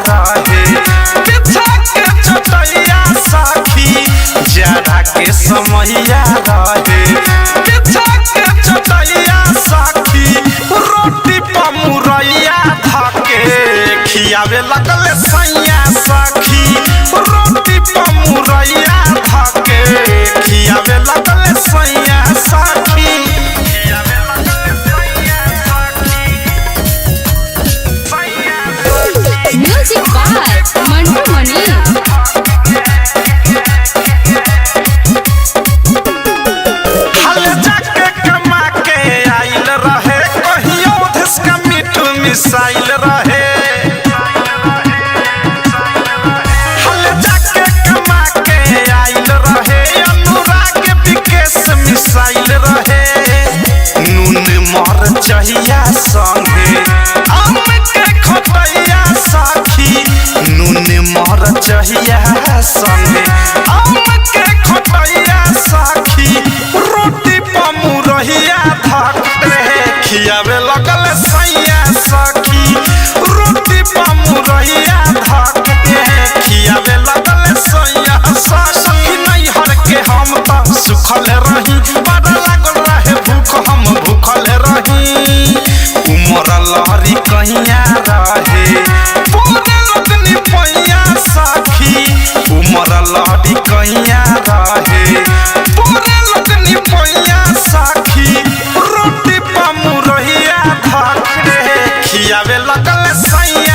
रहे बिछा के चटैया सखी जाड़ा के समैया रहे बिछा के चटैया सखी रोटी पमुरैया धके खियावे लगल सैया सखी रोटी पमुरैया धके खियावे लगल सैया सखी म्यूजिक बाय मंटू मनी। हल जाके कमा के आइल रहे कहियो धसका मीठ मिसाइल रहे हल जाके कमा के आइल रहे अनुराग विकेश मिसाइल रहे नून मर चाहिया संगे आम के खटैया सखी नून मर चाहिया संगे आम के खटैया सखी रोटी पमुरहिया धके खियावे लगल सैया सखी रोटी पमुरहिया धके खियावे लगल सैया सखी नैहर के हम त सुखल रही बड़ा लागल रहे भूख हम भूखल रही उमर लहरी कहिया रहे पूरे लगनी पैया सखी उमर लहरी कहिया रहे पूरे लगनी पैया सखी रोटी पमुरहिया धके खियावे लगल सैया